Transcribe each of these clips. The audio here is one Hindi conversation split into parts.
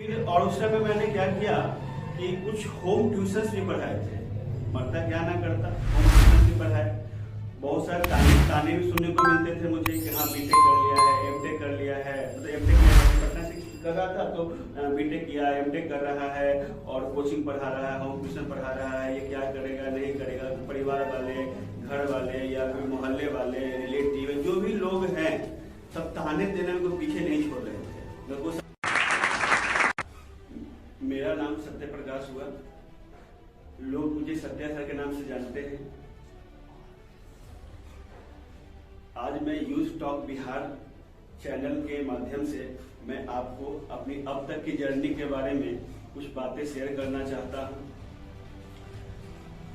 फिर और उस समय मैंने क्या किया कि कुछ होम ट्यूशंस भी पढ़ाए थे। मरता क्या ना करता, होम ट्यूशन भी पढ़ाए। बहुत सारे ताने भी सुनने को मिलते थे मुझे कि हाँ बीटेक कर लिया है, एमटेक कर लिया है। मतलब एमटेक पटना से कर रहा था तो बीटेक किया, एमटेक कर रहा है और कोचिंग पढ़ा रहा है, होम ट्यूशन पढ़ा रहा है, ये क्या करेगा नहीं करेगा। परिवार वाले, घर वाले या फिर मोहल्ले वाले, रिलेटिव जो भी लोग हैं सब ताने देने को पीछे नहीं छोड़ रहे थे मेरे को। मेरा नाम सत्य प्रकाश हुआ। लोग मुझे सत्या सर के नाम से जानते हैं। आज मैं यूथ टॉक बिहार चैनल के माध्यम से मैं आपको अपनी अब तक की जर्नी के बारे में कुछ बातें शेयर करना चाहता हूं।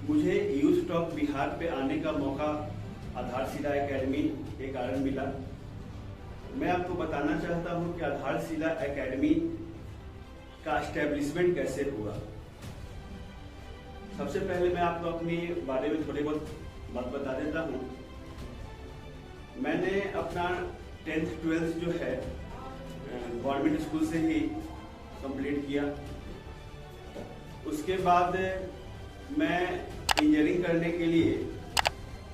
मुझे यूथ टॉक बिहार पे आने का मौका आधारशिला एकेडमी के कारण मिला। मैं आपको बताना चाहता हूं कि आधारशिला एकेडमी का एस्टेब्लिशमेंट कैसे हुआ। सबसे पहले मैं आपको अपने बारे में थोड़ी बहुत बात बता देता हूं। मैंने अपना 10th 12th जो है गवर्नमेंट स्कूल से ही कंप्लीट किया। उसके बाद मैं इंजीनियरिंग करने के लिए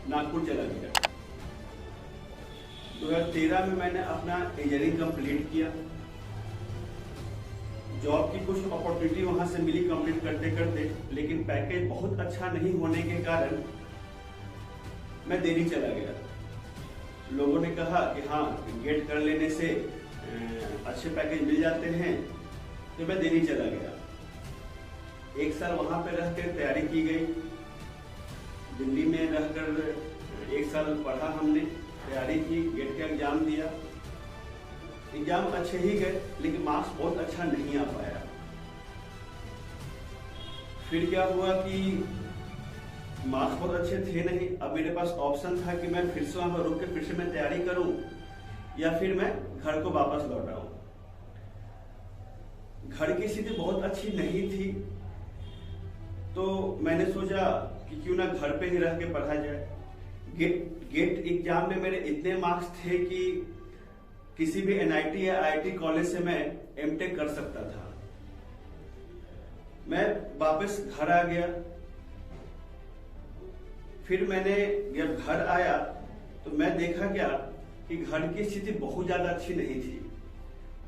नागपुर चला गया। 2013 में मैंने अपना इंजीनियरिंग कंप्लीट किया। जॉब की कुछ अपॉर्चुनिटी वहां से मिली कंप्लीट करते करते, लेकिन पैकेज बहुत अच्छा नहीं होने के कारण मैं दिल्ली चला गया। लोगों ने कहा कि हाँ गेट कर लेने से अच्छे पैकेज मिल जाते हैं, तो मैं दिल्ली चला गया। 1 साल वहां पे रहकर तैयारी की गई। दिल्ली में रहकर 1 साल पढ़ा हमने, तैयारी की, गेट का एग्जाम दिया। एग्जाम अच्छे ही गए लेकिन मार्क्स बहुत अच्छा नहीं आ पाया। फिर क्या हुआ कि मार्क्स बहुत अच्छे थे नहीं। अब मेरे पास ऑप्शन था कि मैं फिर से वहां पर रुक के फिर से मैं तैयारी करूं या फिर मैं घर को वापस लौट आऊं। घर की स्थिति बहुत अच्छी नहीं थी, तो मैंने सोचा कि क्यों ना घर पे ही रह के पढ़ा जाए। गेट एग्जाम में मेरे इतने मार्क्स थे कि किसी भी एनआईटी या आईआईटी कॉलेज से मैं एमटेक कर सकता था। मैं वापस घर आ गया। फिर मैंने जब घर आया तो मैं देखा क्या कि घर की स्थिति बहुत ज्यादा अच्छी नहीं थी।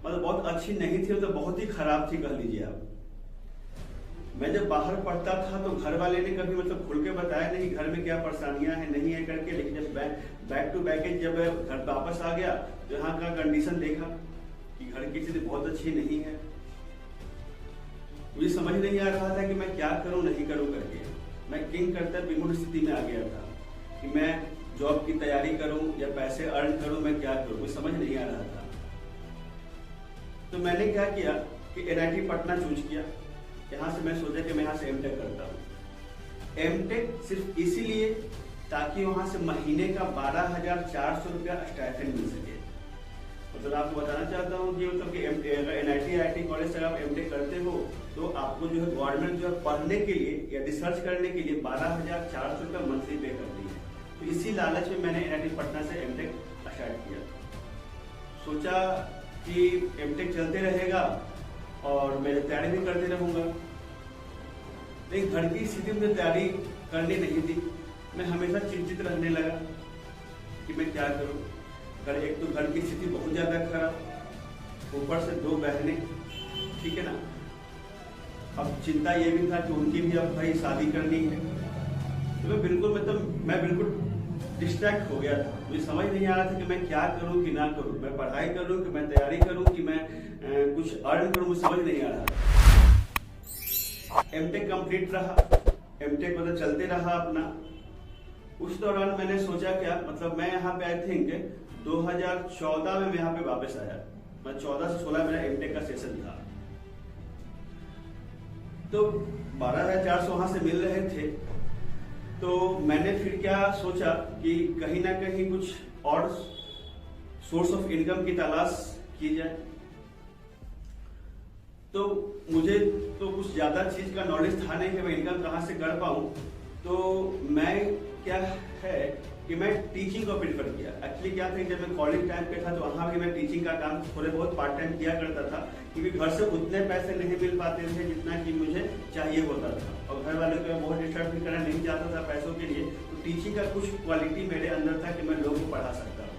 मतलब बहुत अच्छी नहीं थी तो बहुत ही खराब थी कह लीजिए आप। मैं जब बाहर पढ़ता था तो घर वाले ने कभी मतलब खुल के बताया नहीं घर में क्या परेशानियां हैं नहीं है करके, लेकिन जब बैक टू बैक जब घर वापस आ गया तो यहाँ का कंडीशन देखा कि घर की स्थिति बहुत अच्छी नहीं है। मुझे समझ नहीं आ रहा था कि मैं क्या करूं नहीं करूं करके। मैं किंग करता विमुख स्थिति में आ गया था कि मैं जॉब की तैयारी करूं या पैसे अर्न करूं, मैं क्या करूं, मुझे समझ नहीं आ रहा था। तो मैंने क्या किया कि एनआईटी पटना चूज किया। यहाँ से मैं सोचा कि मैं यहाँ से एमटेक करता हूँ। एमटेक सिर्फ इसीलिए ताकि वहां से महीने का 12,400 रुपया स्टाइपेंड मिल सके। मतलब आपको बताना चाहता हूँ कि मतलब कि अगर एनआईटी आईआईटी कॉलेज से आप एमटेक करते हो तो आपको जो है गवर्नमेंट जो है पढ़ने के लिए या रिसर्च करने के लिए 12,400 रुपया मंथली पे करती है। तो इसी लालच में मैंने एनआईटी पटना से एमटेक स्टार्ट किया। सोचा कि एमटेक चलते रहेगा और मैं तैयारी भी करते रहूंगा। लेकिन घर की स्थिति में तैयारी करनी नहीं थी। मैं हमेशा चिंतित रहने लगा कि मैं क्या करूं। एक तो घर की स्थिति बहुत ज्यादा खराब, ऊपर से 2 बहनें, ठीक है ना। अब चिंता ये भी था कि उनकी भी अब भाई शादी करनी है। तो मैं बिल्कुल डिस्ट्रैक्ट हो गया था। मुझे समझ नहीं आ रहा था कि मैं क्या करूं कि ना करूं, मैं पढ़ाई करूं कि मैं तैयारी करूं कि मैं कुछ अर्न करूं, मुझे समझ नहीं आ रहा था। एमटेक कंप्लीट रहा, एमटेक मतलब चलते रहा अपना। उस दौरान मैंने सोचा क्या, मतलब मैं यहाँ पे आई थिंक 2014 में मैं यहाँ पे वापस आया। मैं 14 से 16 मेरा एमटेक का सेशन था। तो 12,400 वहां से मिल रहे थे। तो मैंने फिर क्या सोचा कि कहीं ना कहीं कुछ और सोर्स ऑफ इनकम की तलाश की जाए। तो मुझे तो कुछ ज्यादा चीज का नॉलेज था नहीं कि मैं इनकम कहाँ से कर पाऊं। तो मैं क्या है कि मैं टीचिंग को प्रीफर किया। एक्चुअली क्या था कि जब मैं कॉलेज टाइम पे था तो वहाँ भी मैं टीचिंग का काम थोड़े बहुत पार्ट टाइम किया करता था, क्योंकि घर से उतने पैसे नहीं मिल पाते थे जितना कि मुझे चाहिए होता था, और घर वालों को बहुत डिस्टर्ब भी करना नहीं चाहता था पैसों के लिए। तो टीचिंग का कुछ क्वालिटी मेरे अंदर था कि मैं लोगों को पढ़ा सकता हूँ।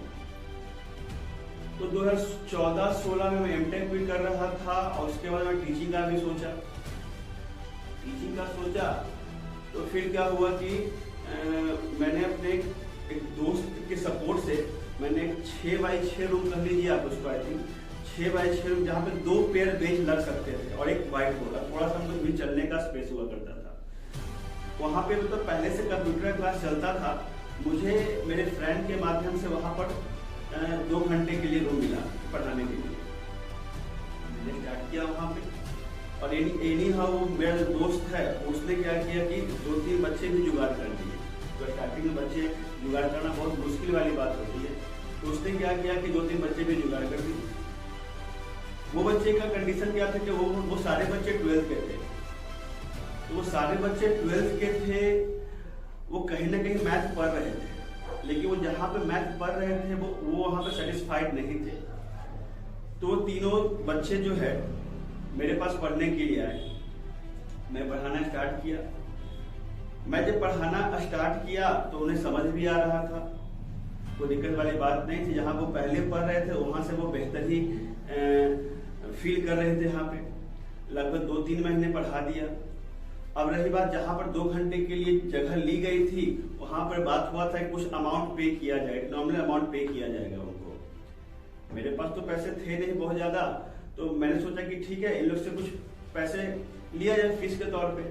तो 2014-16 में मैं एमटेक भी कर रहा था, और उसके बाद मैं टीचिंग का भी सोचा। तो फिर क्या हुआ कि मैंने अपने एक दोस्त के सपोर्ट से मैंने 6x6 रूम कर लीजिए आप उसको, आई थिंक 6x6 रूम, जहाँ पे 2 पेयर बेंच लग सकते थे और एक व्हाइट बोर्ड, थोड़ा सा मतलब भी चलने का स्पेस हुआ करता था। वहाँ पे मतलब पहले से कंप्यूटर क्लास चलता था। मुझे मेरे फ्रेंड के माध्यम से वहाँ पर 2 घंटे के लिए रूम मिला पढ़ाने के लिए। मैंने स्टार्ट किया वहाँ पे, और एनी हाउ मेरा जो दोस्त है उसने क्या किया कि 2-3 बच्चे भी जुगाड़ कर दिए। तो स्टार्टिंग में बच्चे जुगाड़ करना बहुत मुश्किल वाली बात होती है, तो उसने क्या किया कि 2-3 बच्चे भी जुगाड़ कर दिए। वो बच्चे का कंडीशन क्या था कि वो सारे बच्चे 12th के थे। तो वो सारे बच्चे 12th के थे, वो कहीं ना कहीं मैथ पढ़ रहे थे, लेकिन वो जहाँ पे मैथ पढ़ रहे थे वो वहाँ पे सेटिस्फाइड नहीं थे। तो तीनों बच्चे जो है मेरे पास पढ़ने के लिए आए। मैं पढ़ाना स्टार्ट किया। मैं जब पढ़ाना स्टार्ट किया तो उन्हें समझ भी आ रहा था, कोई दिक्कत वाली बात नहीं थी। जहाँ वो पहले पढ़ रहे थे वहां से वो बेहतर ही फील कर रहे थे। यहाँ पे लगभग 2-3 महीने पढ़ा दिया। अब रही बात जहाँ पर 2 घंटे के लिए जगह ली गई थी, वहां पर बात हुआ था कि कुछ अमाउंट पे किया जाए, नॉमिनल अमाउंट पे किया जाएगा उनको। मेरे पास तो पैसे थे नहीं बहुत ज्यादा, तो मैंने सोचा कि ठीक है इन लोग से कुछ पैसे लिया जाए फीस के तौर पे।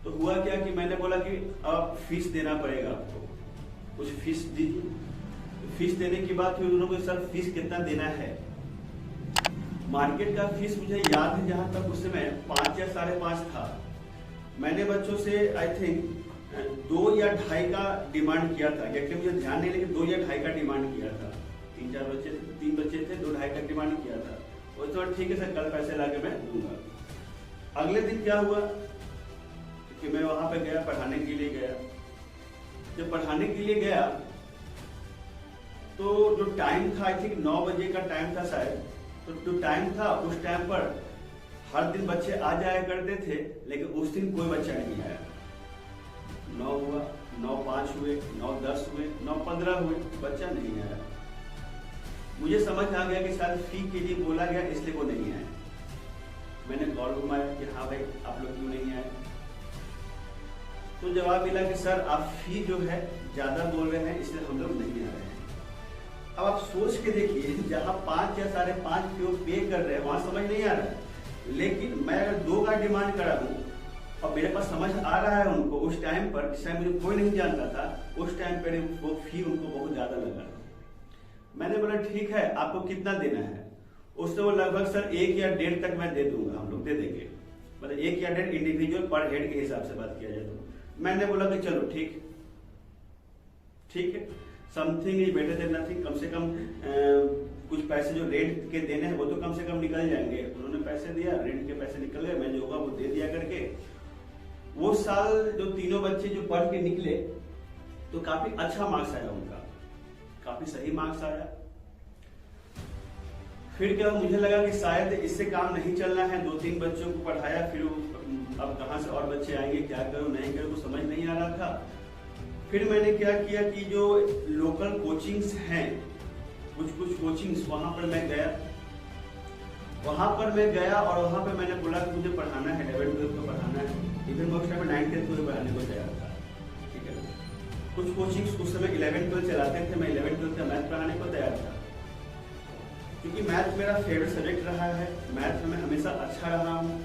तो हुआ क्या कि मैंने बोला कि अब फीस देना पड़ेगा आपको, कुछ फीस दीजिए। फीस देने की बात हुई, उन्होंने सर फीस कितना देना है। मार्केट का फीस मुझे याद है जहां तक उस समय 5 या 5.5 था। मैंने बच्चों से आई थिंक 2 या 2.5 का डिमांड किया था, क्योंकि मुझे ध्यान नहीं, लेकिन 2 या 2.5 का डिमांड किया था। 3 बच्चे थे, 2-2.5 का डिमांड किया था। वो तो ठीक है सर, कल पैसे लाके मैं दूंगा। अगले दिन क्या हुआ कि मैं वहां पे गया, पढ़ाने के लिए गया। जब पढ़ाने के लिए गया तो जो टाइम था, आई थिंक 9 बजे का टाइम था शायद, तो जो टाइम था उस टाइम पर हर दिन बच्चे आ जाया करते थे, लेकिन उस दिन कोई बच्चा नहीं आया। 9 हुआ, 9:05 हुए, 9:10 हुए, 9:15 हुए, बच्चा नहीं आया। मुझे समझ आ गया कि शायद फी के लिए बोला गया, इसलिए वो नहीं आया। मैंने कॉल घुमाया कि हाँ भाई आप लोग क्यों नहीं आए। तो जवाब मिला कि सर आप फी जो है ज्यादा बोल रहे हैं, इसलिए हम लोग नहीं आ रहे हैं। अब आप सोच के देखिए, जहाँ 5 या 5.5 पे कर रहे हैं वहां समझ नहीं आ रहा है, लेकिन मैं अगर 2 का डिमांड करा दूं और मेरे पास समझ आ रहा है उनको, उस टाइम पर जिस टाइम मुझे कोई नहीं जानता था, उस टाइम पर वो फी उनको बहुत ज्यादा लगा। मैंने बोला ठीक है आपको कितना देना है। उससे वो लगभग सर 1 या 1.5 तक मैं दे दूंगा, हम लोग दे देंगे, मतलब 1 या 1.5 इंडिविजुअल पर हेड के हिसाब से बात किया जाए तो। मैंने बोला कि चलो ठीक है, something is better than nothing. कम से कम कुछ पैसे जो रेंट के देने हैं वो तो कम से कम निकल जाएंगे। उन्होंने पैसे दिया, रेंट के पैसे निकल गए, मैं जो होगा वो दे दिया करके। वो साल जो तीनों बच्चे जो पढ़ के निकले तो काफी अच्छा मार्क्स आया उनका, काफी सही मार्क्स आया। फिर क्या मुझे लगा कि शायद इससे काम नहीं चलना है। 2-3 बच्चों को पढ़ाया, फिर अब कहाँ से और बच्चे आएंगे, क्या करूं नहीं करूं, तो समझ नहीं आ रहा था। फिर मैंने क्या किया कि जो लोकल कोचिंग्स हैं, कुछ कोचिंग्स, वहां पर मैं गया और वहां पर मैंने बोला कि मुझे पढ़ाना है, 11th-12th को पढ़ाना है। इवन मैं उस टाइम 9th-10th को पढ़ाने को तैयार था, ठीक है। कुछ कोचिंग्स उस समय 11th-12th चलाते थे, मैं 11th-12th का मैथ पढ़ाने को तैयार था, क्योंकि मैथ मेरा फेवरेट सब्जेक्ट रहा है। मैथ में मैं हमेशा अच्छा रहा हूँ।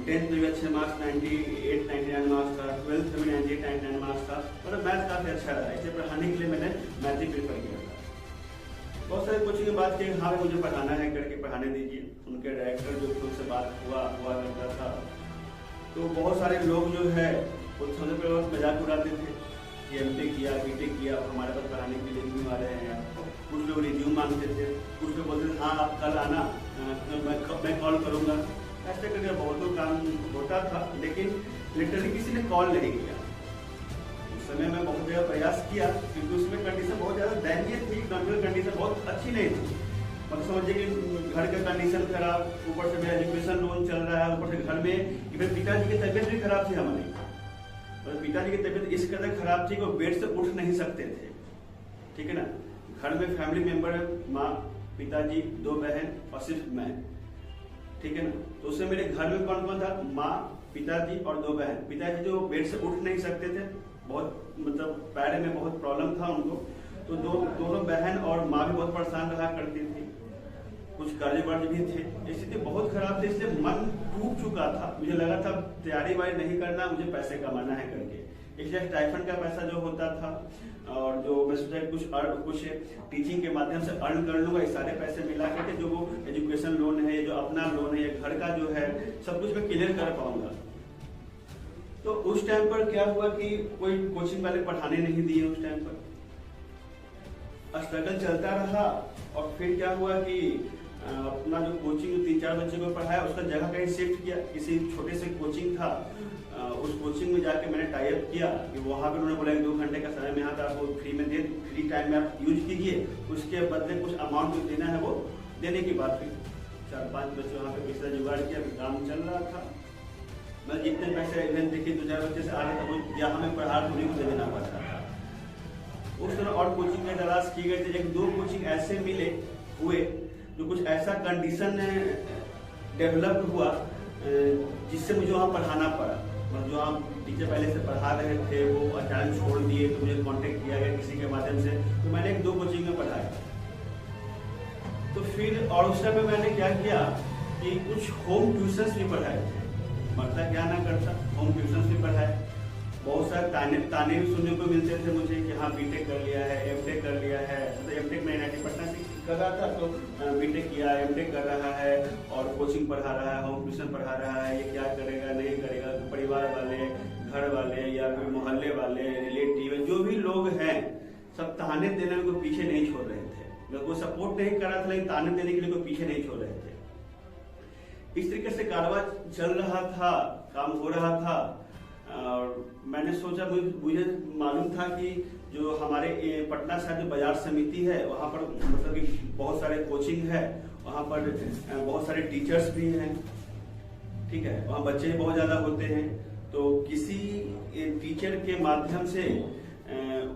10th में भी अच्छे मार्क्स, 98-99 मार्क्स था, 12th में भी 98-99 मार्क्स था, मतलब मैथ काफी अच्छा रहा। इसे पढ़ाने के लिए मैंने मैथ ही प्रेफर किया था। बहुत सारे कोचिंग की बात की, हाँ मुझे पढ़ाना है करके पढ़ाने दीजिए। उनके डायरेक्टर जो उनसे बात हुआ करता था, तो बहुत सारे लोग जो है वो छोटे पे मजाक उड़ाते थे कि एमटेक किया, बीटेक किया, हमारे पास पढ़ाने के लिए क्यों आ रहे हैं। कुछ लोग रिज्यूम मांगते थे, कुछ लोग बोलते थे हाँ आप कल आना, मैं कॉल करूँगा। ऐसे करके बहुत काम होता था, लेकिन लिटरली किसी ने कॉल नहीं किया। उस समय मैं बहुत ज़्यादा प्रयास किया, क्योंकि उसमें कंडीशन बहुत ज़्यादा दयनीय थी, इकोनॉमिकल कंडीशन बहुत अच्छी नहीं थी। मतलब समझिए कि घर का कंडीशन खराब, ऊपर से मेरा एजुकेशन लोन चल रहा है, ऊपर से घर में इवन पिताजी की तबीयत भी खराब थी हमारी, और पिताजी की तबीयत इस कदर खराब थी कि वो बेड से उठ नहीं सकते थे, ठीक है ना। घर में फैमिली मेंबर, माँ, पिताजी, 2 बहन और सिर्फ मैं, ठीक है ना। तो उससे मेरे घर में कौन कौन था? माँ, पिताजी और 2 बहन। पिताजी जो बेड से उठ नहीं सकते थे, बहुत मतलब पैर में बहुत प्रॉब्लम था उनको, तो दोनों बहन और माँ भी बहुत परेशान रहा करती थी, कुछ कर्ज वर्ज भी थे, स्थिति बहुत खराब थी। इसलिए मन टूट चुका था, मुझे लगा था तैयारी वारी नहीं करना, मुझे पैसे कमाना है करके। इसलिए स्टाइपेंड का पैसा जो होता था और जो मैं सोचा कुछ टीचिंग के माध्यम से अर्न कर लूंगा, ये सारे पैसे मिला करके जो वो एजुकेशन लोन है, जो अपना लोन है, घर का जो है, सब कुछ मैं क्लियर कर पाऊंगा। तो उस टाइम पर क्या हुआ कि कोई कोचिंग वाले पढ़ाने नहीं दिए, उस टाइम पर स्ट्रगल चलता रहा। और फिर क्या हुआ कि अपना जो कोचिंग 3-4 बच्चे को पढ़ाया, उसका जगह कहीं शिफ्ट किया, किसी छोटे से कोचिंग था, उस कोचिंग में जाके मैंने टाई अप किया कि वहाँ पे उन्होंने बोला 2 घंटे का समय में यहाँ आपको फ्री टाइम में आप यूज कीजिए, उसके बदले कुछ अमाउंट जो देना है वो देने की बात हुई। 4-5 बच्चे वहाँ पे पैसा जुगाड़ किया, काम चल रहा था। मैं जितने पैसे इवेंट देखिए 2-4 बच्चे से आ रहे थे, वो या हमें पढ़ा तो उन्हीं को दे देना पड़ता था। उस तरह और कोचिंग में तलाश की गई थी, 1-2 कोचिंग ऐसे मिले हुए जो कुछ ऐसा कंडीशन डेवलप हुआ जिससे मुझे वहाँ पढ़ाना पड़ा। मतलब जो आप टीचर पहले से पढ़ा रहे थे वो अचानक छोड़ दिए, तो मुझे कांटेक्ट किया गया किसी के माध्यम से, तो मैंने 1-2 कोचिंग में पढ़ाया। तो फिर और उस समय मैंने क्या किया कि कुछ होम ट्यूशंस भी पढ़ाए थे, मरता क्या ना करता, होम ट्यूशंस भी पढ़ाए। बहुत सारे ताने भी सुनने को मिलते थे मुझे कि हाँ बीटेक कर लिया है, एमटेक कर लिया है। तो एमटेक में NIT पटना से कर रहा था, तो बीटेक किया, एमटेक कर रहा है और कोचिंग पढ़ा रहा है, होम ट्यूशन पढ़ा रहा है, ये क्या करेगा नहीं करेगा। तो परिवार वाले, घर वाले या फिर मोहल्ले वाले, रिलेटिव, जो भी लोग हैं, सब ताने देने में कोई पीछे नहीं छोड़ रहे थे। मैं कोई सपोर्ट नहीं कर रहा था, लेकिन ताने देने के लिए कोई पीछे नहीं छोड़ रहे थे। इस तरीके से कारोबार चल रहा था, काम हो रहा था। और मैंने सोचा, मुझे मालूम था कि जो हमारे पटना शहर जो बाजार समिति है, वहाँ पर मतलब कि बहुत सारे कोचिंग है, वहाँ पर बहुत सारे टीचर्स भी हैं, ठीक है, वहाँ बच्चे बहुत ज़्यादा होते हैं। तो किसी टीचर के माध्यम से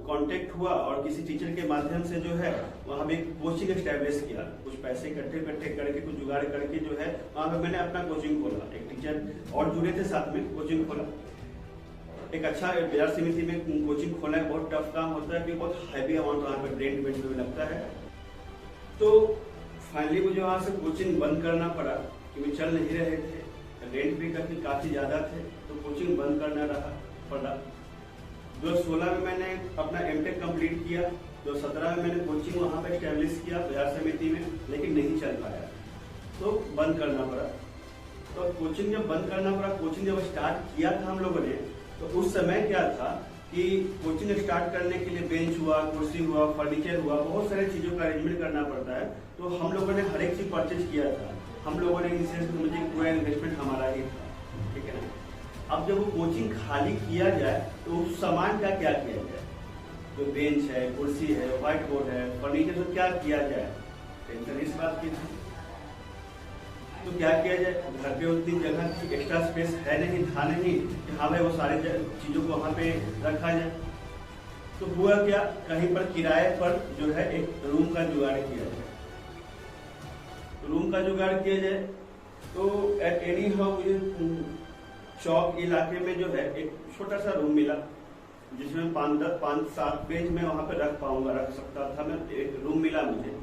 कांटेक्ट हुआ और किसी टीचर के माध्यम से जो है वहाँ पे कोचिंग एस्टैब्लिश किया, कुछ पैसे इकट्ठे करके कुछ जुगाड़ करके जो है वहाँ पे मैंने अपना कोचिंग खोला। एक टीचर और जुड़े थे साथ में, कोचिंग खोला। एक अच्छा बाजार समिति में कोचिंग खोलना है, बहुत टफ काम होता है, बहुत हैवी अमाउंट वहाँ पर रेंट में लगता है। तो फाइनली मुझे वहाँ से कोचिंग बंद करना पड़ा, क्योंकि चल नहीं रहे थे, रेंट भी काफ़ी ज़्यादा थे, तो कोचिंग बंद करना पड़ा। 2016 में मैंने अपना एमटेक कंप्लीट किया, 2017 में मैंने कोचिंग वहाँ पर एस्टैब्लिश किया बाजार समिति में, लेकिन नहीं चल पाया, तो बंद करना पड़ा। तो कोचिंग जब बंद करना पड़ा, कोचिंग जब स्टार्ट किया था हम लोगों ने, तो उस समय क्या था कि कोचिंग स्टार्ट करने के लिए बेंच हुआ, कुर्सी हुआ, फर्नीचर हुआ, बहुत सारी चीज़ों का अरेंजमेंट करना पड़ता है। तो हम लोगों ने हर एक चीज़ परचेज किया था, हम लोगों ने मुझे पूरा इन्वेस्टमेंट हमारा ही था, ठीक है ना। अब जब वो कोचिंग खाली किया जाए तो उस सामान का क्या किया जाए, जो बेंच है, कुर्सी है, व्हाइट बोर्ड है, फर्नीचर, तो क्या किया जाए, टेंशन इस बात की थी। तो क्या किया जाए, घर पे उतनी जगह की एक्स्ट्रा स्पेस है नहीं, था नहीं कि हाँ भाई वो सारी चीज़ों को वहाँ पे रखा जाए। तो हुआ क्या, कहीं पर किराए पर जो है एक रूम का जुगाड़ किया जाए। रूम का जुगाड़ किया जाए तो एट एनी हाउ मुझे चौक इलाके में जो है एक छोटा सा रूम मिला, जिसमें 5-7 पेज में वहाँ पे रख सकता था मैं। एक रूम मिला मुझे,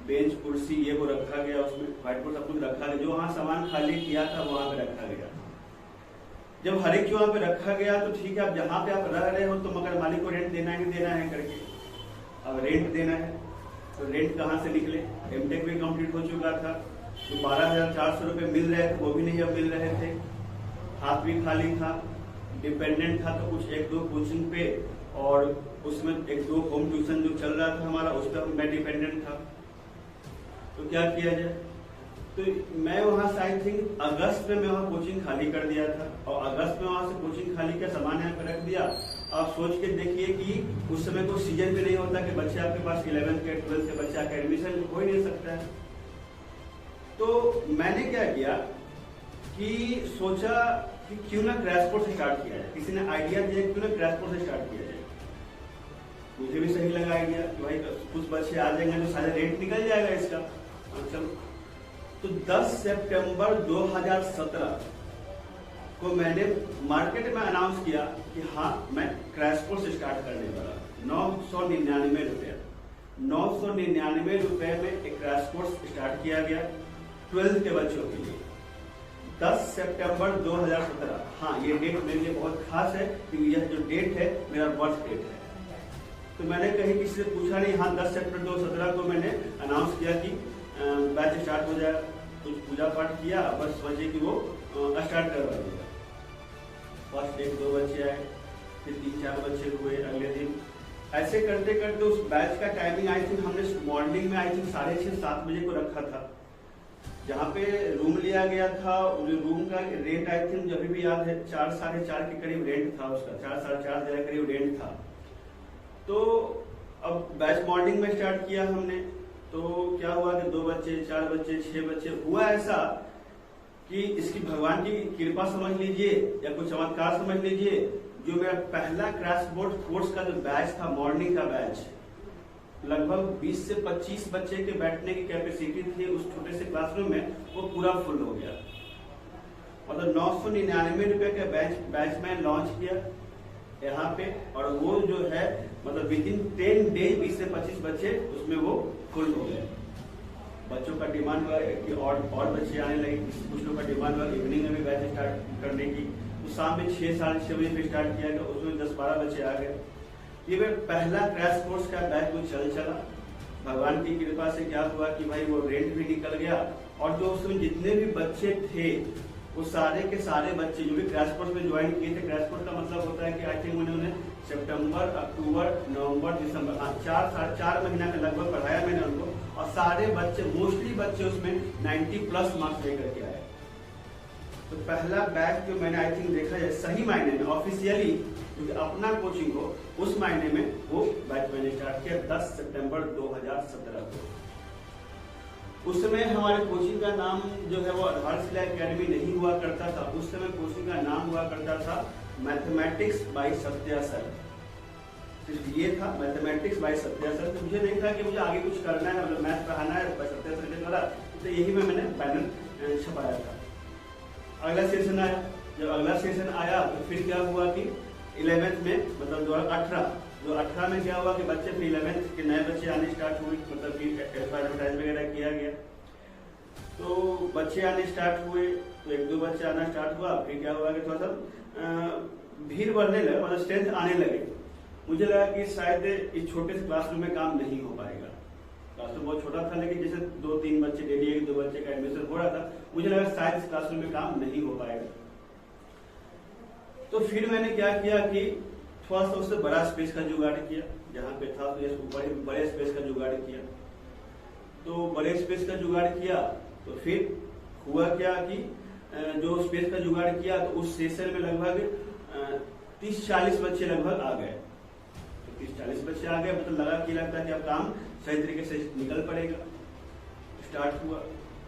बेंच, कुर्सी, ये वो रखा गया, उसमें व्हाइट बोर्ड सब कुछ रखा गया, जो वहाँ सामान खाली किया था वहाँ पे रखा गया। जब हर एक वहाँ पे रखा गया तो ठीक है, अब जहाँ पे आप रह रहे हो तो मगर मालिक को रेंट देना है करके, अब रेंट देना है तो रेंट कहाँ से निकले। एमटेक भी कंप्लीट हो चुका था, तो 12,400 रुपये मिल रहे थे, वो भी नहीं अब मिल रहे थे, हाथ भी खाली था, डिपेंडेंट था। तो कुछ 1-2 कोचिंग पे और उसमें 1-2 होम ट्यूशन जो चल रहा था हमारा, उस पर मैं डिपेंडेंट था। तो क्या किया जाए, तो मैं वहां से आई थिंक अगस्त में मैं वहां कोचिंग खाली कर दिया था, और अगस्त में वहां से कोचिंग खाली का सामान यहाँ पे रख दिया। आप सोच के देखिए कि उस समय कोई सीजन भी नहीं होता कि बच्चे आपके पास 11th के 12th के बच्चे आके एडमिशन हो ही नहीं सकता है। तो मैंने क्या किया कि सोचा कि क्यों ना क्रैश कोर्स स्टार्ट किया जाए। किसी ने आइडिया दिया क्यों ना क्रैश कोर्स स्टार्ट किया जाए। मुझे भी सही लगा आइडिया कि भाई कुछ बच्चे आ जाएंगे तो सारे रेट निकल जाएगा इसका। चलो, तो 10 सितंबर 2017 को मैंने मार्केट में अनाउंस किया कि हाँ मैं क्रैश कोर्स स्टार्ट करने वाला। 999 रुपया 999 रुपए में एक क्रैश कोर्स स्टार्ट किया गया 12th के बच्चों के लिए। 10 सितंबर 2017। हाँ, ये डेट मेरे लिए बहुत खास है क्योंकि यह जो डेट है मेरा बर्थ डेट है। तो मैंने कहीं किसी से पूछा नहीं, हाँ 10 सितंबर 2017 को मैंने अनाउंस किया कि बैच स्टार्ट हो जाएगा। कुछ पूजा पाठ किया, बस समझिए कि वो स्टार्ट करवा दिया। फर्स्ट डे 2 बच्चे आए, फिर 3-4 बच्चे हुए अगले दिन। ऐसे करते करते उस बैच का टाइमिंग आई थिंक हमने मॉर्निंग में आई थिंक 6:30-7 बजे को रखा था। जहाँ पे रूम लिया गया था, रूम का रेंट आई थिंक जब भी याद है 4-4.5 के करीब रेंट था उसका, 4-4.5 के करीब रेंट था। तो अब बैच मॉर्निंग में स्टार्ट किया हमने। तो क्या हुआ कि 2 बच्चे, 4 बच्चे, 6 बच्चे हुआ ऐसा कि इसकी भगवान की कृपा समझ लीजिए या कोई चमत्कार समझ लीजिए। जो मेरा पहला क्रैश कोर्स का जो बैच था, मॉर्निंग का बैच, लगभग 20 से 25 बच्चे के बैठने की कैपेसिटी थी उस छोटे से क्लासरूम में, वो पूरा फुल हो गया। मतलब 999 रुपए का बैच में लॉन्च किया यहाँ पे, और वो जो है मतलब विदिन 10 डेज 20 से 25 बच्चे उसमें वो फुल हो गए। बच्चों का डिमांड हुआ कि और बच्चे आने लगे। कुछ लोगों का डिमांड हुआ इवनिंग में भी बैच स्टार्ट करने की, तो शाम में 6-6:30 बजे पे स्टार्ट किया गया। उसमें 10-12 बच्चे आ गए। ये मेरा पहला क्रैश कोर्स का बैच वो चला। भगवान की कृपा से क्या हुआ कि भाई वो रेंट भी निकल गया, और जो उसमें जितने भी बच्चे थे वो सारे के सारे बच्चे जो भी क्रैश कोर्स में ज्वाइन किए थे। क्रैश कोर्स का मतलब होता है कि आई थिंक उन्होंने सितंबर, अक्टूबर, नवंबर, दिसंबर, 4 महीना का लगभग पढ़ाया मैंने उनको, और सारे बच्चे मोस्टली बच्चे उसमें 90+ मार्क्स लेकर के आए। तो पहला बैच जो मैंने आई थिंक देखा जाए सही मायने में ऑफिशियली, क्योंकि अपना कोचिंग को उस मायने में वो बैच मैंने स्टार्ट किया 10 सितंबर 2017 को। उस समय हमारे कोचिंग का नाम जो है वो आधारशिला एकेडमी नहीं हुआ करता था। उस समय कोचिंग का नाम हुआ करता था मैथमेटिक्स बाय सत्या सर। सिर्फ ये था, मैथमेटिक्स बाय सत्या सर। तो मुझे नहीं था कि मुझे आगे कुछ करना है, मतलब मैथ पढ़ाना है सत्या सर के द्वारा, तो यही में मैंने बैनर छपाया था। अगला सेशन आया। जब अगला सेशन आया तो फिर क्या हुआ कि 11th में मतलब 2018 में क्या हुआ कि बच्चे फिर 11th के नए बच्चे आने स्टार्ट हुए, मतलब कि एडवर्टाइज वगैरह किया गया। तो बच्चे आने स्टार्ट हुए, तो 1-2 बच्चे आना स्टार्ट हुआ। फिर क्या हुआ कि थोड़ा सा भीड़ बढ़ने लगा, मतलब स्ट्रेंथ आने लगे। मुझे लगा कि शायद इस छोटे से क्लासरूम में काम नहीं हो पाएगा। क्लासरूम बहुत छोटा था, लेकिन जैसे 2-3 बच्चे डेली 1-2 बच्चे का एडमिशन हो रहा था, मुझे लगा शायद इस क्लासरूम में काम नहीं हो पाएगा। तो फिर मैंने क्या किया कि थोड़ा सा उससे बड़ा स्पेस का जुगाड़ किया। जहाँ पे था तो बड़े स्पेस का जुगाड़ किया। तो बड़े स्पेस का जुगाड़ किया तो फिर हुआ क्या कि जो स्पेस का जुगाड़ किया तो उस सेशन में लगभग 30-40 बच्चे लगभग आ गए। तो 30-40 बच्चे आ गए, मतलब लगा कि लगता है कि अब काम सही तरीके से निकल पड़ेगा। स्टार्ट हुआ,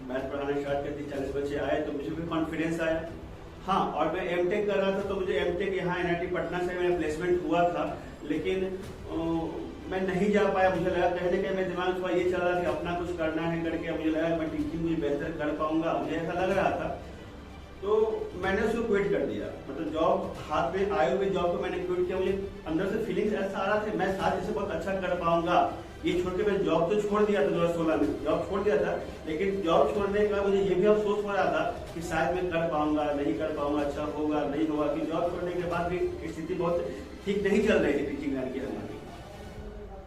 मैथ पढ़ाना स्टार्ट किया, 30-40 बच्चे आए तो मुझे भी कॉन्फिडेंस आया। हाँ, और मैं एमटेक कर रहा था तो मुझे एमटेक यहाँ NIT पटना से मेरा प्लेसमेंट हुआ था, लेकिन मैं नहीं जा पाया। मुझे लगा कहीं ना कहीं मेरे दिमाग में ये चल रहा था कि अपना कुछ करना है करके, मुझे लगा मैं टीचिंग मुझे बेहतर कर पाऊंगा, मुझे ऐसा लग रहा था। तो मैंने उसको क्विट कर दिया, मतलब जॉब हाथ में आए हुए जॉब को मैंने क्विट किया। मुझे अंदर से फीलिंग्स ऐसा आ रहा था मैं शायद इसे बहुत अच्छा कर पाऊंगा। ये छोड़ के मैं जॉब तो छोड़ दिया था, 2016 में जॉब छोड़ दिया था, लेकिन जॉब छोड़ने के बाद मुझे ये भी अफसोस हो रहा था कि शायद मैं कर पाऊंगा नहीं कर पाऊंगा, अच्छा होगा नहीं होगा। कि जॉब छोड़ने के बाद भी स्थिति बहुत ठीक नहीं चल रही थी टीचिंग लाइन की हमारी।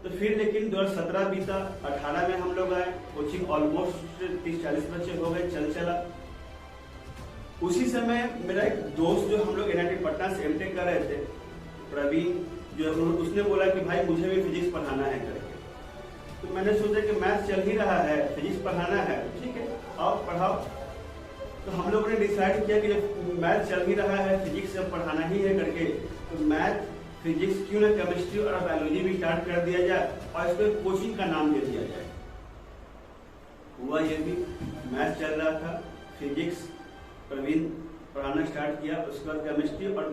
तो फिर लेकिन 2017 बीता, 18 में हम लोग आए, कोचिंग ऑलमोस्ट 30-40 बच्चे हो गए, चला। उसी समय मेरा एक दोस्त जो हम लोग NIT पटना से एमटेक कर रहे थे, प्रवीण, जो उसने बोला कि भाई मुझे भी फिजिक्स पढ़ाना है करके। तो मैंने सोचा कि मैथ चल ही रहा है, फिजिक्स पढ़ाना है, ठीक है आओ पढ़ाओ। तो हम लोगों ने डिसाइड किया कि जब मैथ चल ही रहा है, फिजिक्स जब पढ़ाना ही है करके, तो मैथ फिजिक्स क्यों ना केमिस्ट्री और बायोलॉजी भी स्टार्ट कर दिया जाए और इसको कोचिंग का नाम दे दिया जाए। हुआ ये भी, मैथ चल रहा था, फिजिक्स प्रवीण पढ़ाना स्टार्ट किया, उसके बाद केमिस्ट्री और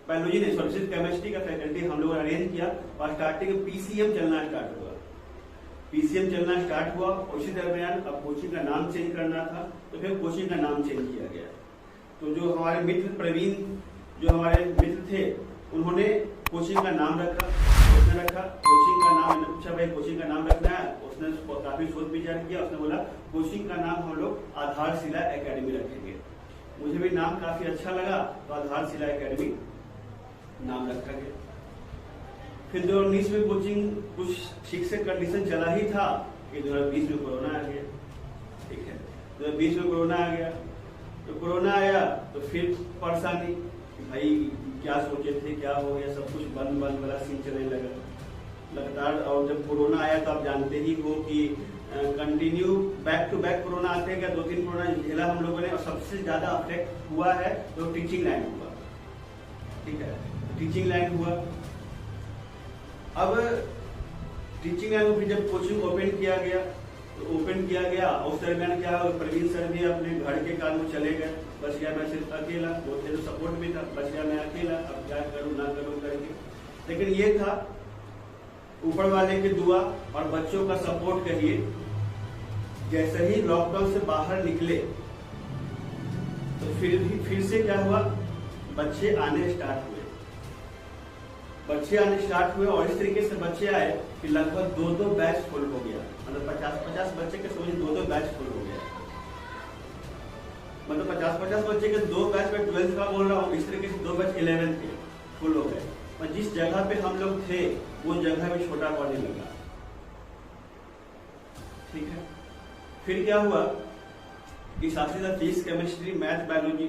बायोलॉजी ने सिर्फ केमिस्ट्री का फैकल्टी हम लोग अरेंज किया और स्टार्टिंग में पीसीएम चलना स्टार्ट हुआ। पीसीएम चलना स्टार्ट हुआ, उसी दरमियान अब कोचिंग का नाम चेंज करना था, तो फिर कोचिंग का नाम चेंज किया गया। तो जो हमारे मित्र प्रवीण, जो हमारे मित्र थे, उन्होंने कोचिंग का नाम रखा। उसने रखा कोचिंग का नाम, मैंने पूछा भाई कोचिंग का नाम रखना है, उसने काफी सोच विचार किया, उसने बोला कोचिंग का नाम हम लोग आधारशिला एकेडमी रखेंगे। मुझे भी नाम काफी अच्छा लगा, तो आधारशिला एकेडमी नाम रखा गया। फिर 2019 में कोचिंग कुछ ठीक से कंडीशन चला ही था कि 2020 में कोरोना आ गया। ठीक है, 2020 में कोरोना आ गया, तो कोरोना आया तो फिर परेशानी, भाई क्या सोचे थे, क्या हो गया, सब कुछ बंद बंद वाला सीन चलने लगा लगातार। और जब कोरोना आया तो आप जानते ही हो कि continue back to back corona आते हैं, क्या 2-3 कोरोना झेला हम लोगों ने, और सबसे ज्यादा अफेक्ट हुआ है तो टीचिंग लाइन हुआ। ठीक है, टीचिंग लाइन हुआ। अब टीचिंग लाइन में जब कोचिंग ओपन किया गया, तो ओपन किया गया, उस दरमियान क्या प्रवीण सर भी अपने घर के काम में चले गए, बच गया मैं सिर्फ अकेला। वो थे तो सपोर्ट भी था, बच गया मैं अकेला, अब क्या करूं ना करूं करके। लेकिन ये था ऊपर वाले की दुआ और बच्चों का सपोर्ट कहिए। जैसे ही लॉकडाउन से बाहर निकले तो फिर से क्या हुआ, बच्चे आने स्टार्ट हुए। बच्चे आने स्टार्ट हुए और इस तरीके से बच्चे आए कि लगभग 2-2 बैच फुल हो गया। मतलब 50-50 बच्चे के समझ 2-2 बैच फुल हो गया। मतलब 50-50 बच्चे के 2 बैच में 12th का बोल रहा हूँ, इस तरीके से 2 बैच 11th के फुल हो गए। और जिस जगह पे हम लोग थे वो जगह भी छोटा पड़ने लगा। ठीक है, फिर क्या हुआ कि साथ ही साथ physics, chemistry, math, biology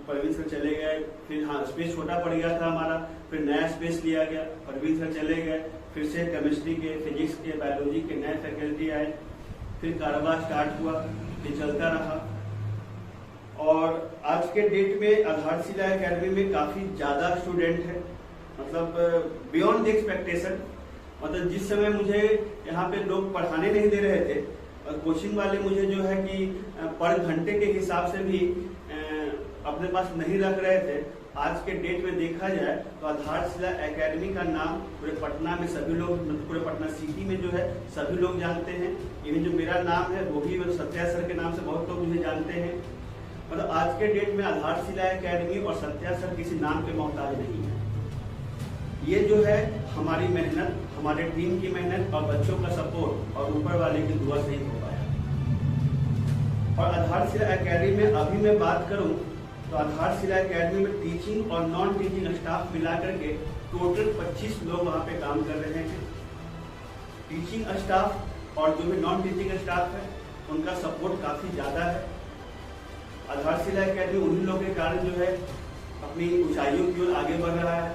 Praveen sir चले गए। फिर हाँ स्पेस छोटा पड़ गया था हमारा, फिर नया स्पेस लिया गया, प्रवीण सर चले गए। फिर से केमिस्ट्री के, फिजिक्स के, बायोलॉजी के नए फैकल्टी आए। फिर कारोबार स्टार्ट हुआ, फिर चलता रहा। और आज के डेट में आधारशिला एकेडमी में काफी ज्यादा स्टूडेंट है, मतलब बियॉन्ड द एक्सपेक्टेशन। मतलब जिस समय मुझे यहाँ पे लोग पढ़ाने नहीं दे रहे थे, और कोचिंग वाले मुझे जो है कि पर घंटे के हिसाब से भी अपने पास नहीं रख रहे थे, आज के डेट में देखा जाए तो आधारशिला एकेडमी का नाम पूरे पटना में सभी लोग, पूरे पटना सिटी में जो है सभी लोग जानते हैं। इवन जो मेरा नाम है वो भी सत्या सर के नाम से बहुत लोग मुझे जानते हैं। मतलब आज के डेट में आधारशिला एकेडमी और सत्या सर किसी नाम के मोहताज नहीं है। ये जो है हमारी मेहनत, हमारे टीम की मेहनत और बच्चों का सपोर्ट और ऊपर वाले की दुआ से ही हो पाया। और आधारशिला एकेडमी में अभी मैं बात करूं तो आधारशिला एकेडमी में टीचिंग और नॉन टीचिंग स्टाफ मिलाकर के टोटल 25 लोग वहां पे काम कर रहे हैं। टीचिंग स्टाफ और जो भी नॉन टीचिंग स्टाफ है उनका सपोर्ट काफी ज्यादा है। आधारशिला एकेडमी उन्हीं लोगों के कारण जो है अपनी ऊंचाइयों की ओर आगे बढ़ रहा है।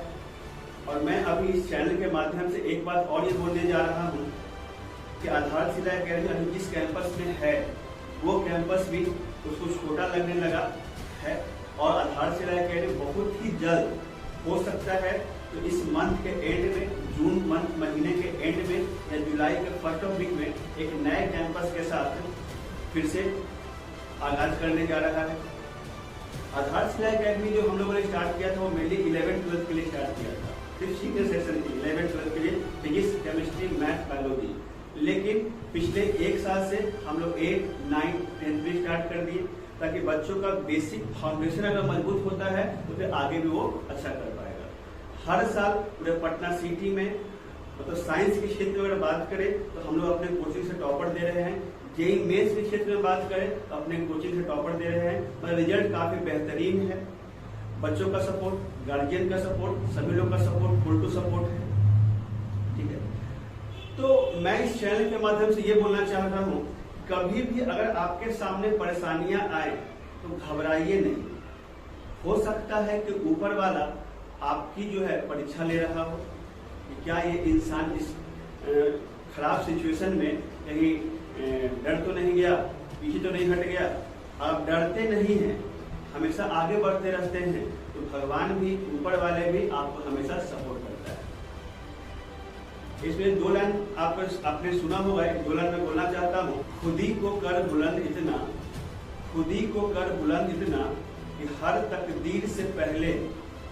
और मैं अभी इस चैनल के माध्यम से एक बात और ये बोलने जा रहा हूँ कि आधारशिला एकेडमी अभी जिस कैंपस में है वो कैंपस भी उसको छोटा लगने लगा है। और आधारशिला एकेडमी बहुत ही जल्द हो सकता है तो इस मंथ के एंड में, जून मंथ महीने के एंड में या जुलाई के फर्स्ट वीक में एक नए कैंपस के साथ फिर से आगाज करने जा रहा है। आधारशिला एकेडमी जो हम लोगों ने स्टार्ट किया था वो मेनली 11th-12th के लिए स्टार्ट किया था, सिर्फ सीनियर सेक्शन के 11th-12th के लिए फिजिक्स, केमिस्ट्री, मैथ, बायोलॉजी। लेकिन पिछले 1 साल से हम लोग 8, 9, 10th भी स्टार्ट कर दिए ताकि बच्चों का बेसिक फाउंडेशन अगर मजबूत होता है तो फिर आगे भी वो अच्छा कर पाएगा। हर साल पूरे पटना सिटी में मतलब साइंस के क्षेत्र में अगर बात करें तो हम लोग अपने कोचिंग से टॉपर दे रहे हैं। जेई मेंस के क्षेत्र में बात करें तो अपने कोचिंग से टॉपर दे रहे हैं। मतलब रिजल्ट काफी बेहतरीन है। बच्चों का सपोर्ट, गार्जियन का सपोर्ट, सभी लोग का सपोर्ट, फुल टू सपोर्ट है। ठीक है, तो मैं इस चैनल के माध्यम से ये बोलना चाहता हूँ, कभी भी अगर आपके सामने परेशानियां आए तो घबराइए नहीं। हो सकता है कि ऊपर वाला आपकी जो है परीक्षा ले रहा हो कि क्या ये इंसान इस खराब सिचुएशन में कहीं डर तो नहीं गया पीछे तो नहीं हट गया, आप डरते नहीं हैं, हमेशा आगे बढ़ते रहते हैं, तो भगवान भी, ऊपर वाले भी आपको हमेशा सपोर्ट करता है। इसमें 2 लाइन आपने सुना होगा, 2 लाइन में बोलना चाहता हूँ। खुद ही को कर बुलंद इतना, खुद ही को कर बुलंद इतना कि हर तकदीर से पहले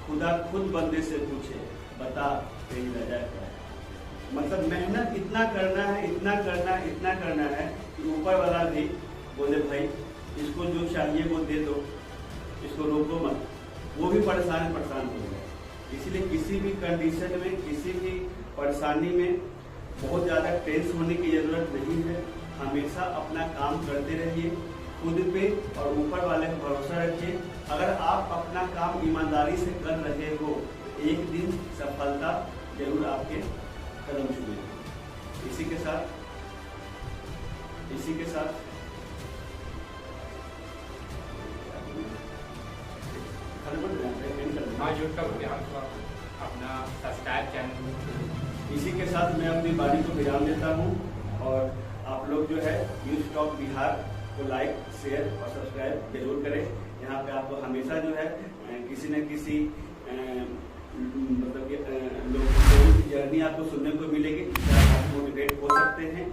खुदा खुद बंदे से पूछे, बता तेरी रजा क्या है। मतलब मेहनत इतना करना है, इतना करना है, इतना करना है कि ऊपर वाला भी बोले भाई इसको जो चाहिए वो दे दो, इसको रोको मत। वो भी परेशान हो गए। इसलिए किसी भी कंडीशन में, किसी भी परेशानी में बहुत ज़्यादा टेंस होने की जरूरत नहीं है। हमेशा अपना काम करते रहिए, खुद पे और ऊपर वाले पर भरोसा रखिए। अगर आप अपना काम ईमानदारी से कर रहे हो, एक दिन सफलता जरूर आपके कदम छूएगी। इसी के साथ अपना सब्सक्राइब चैनल, इसी के साथ मैं अपनी वाणी को विराम देता हूँ। और आप लोग जो है न्यूज टॉक बिहार को लाइक, शेयर और सब्सक्राइब जरूर करें। यहाँ पे आपको हमेशा जो है किसी न किसी मतलब लोगों की जर्नी आपको सुनने को मिलेगी, जिससे आप मोटिवेट हो सकते हैं।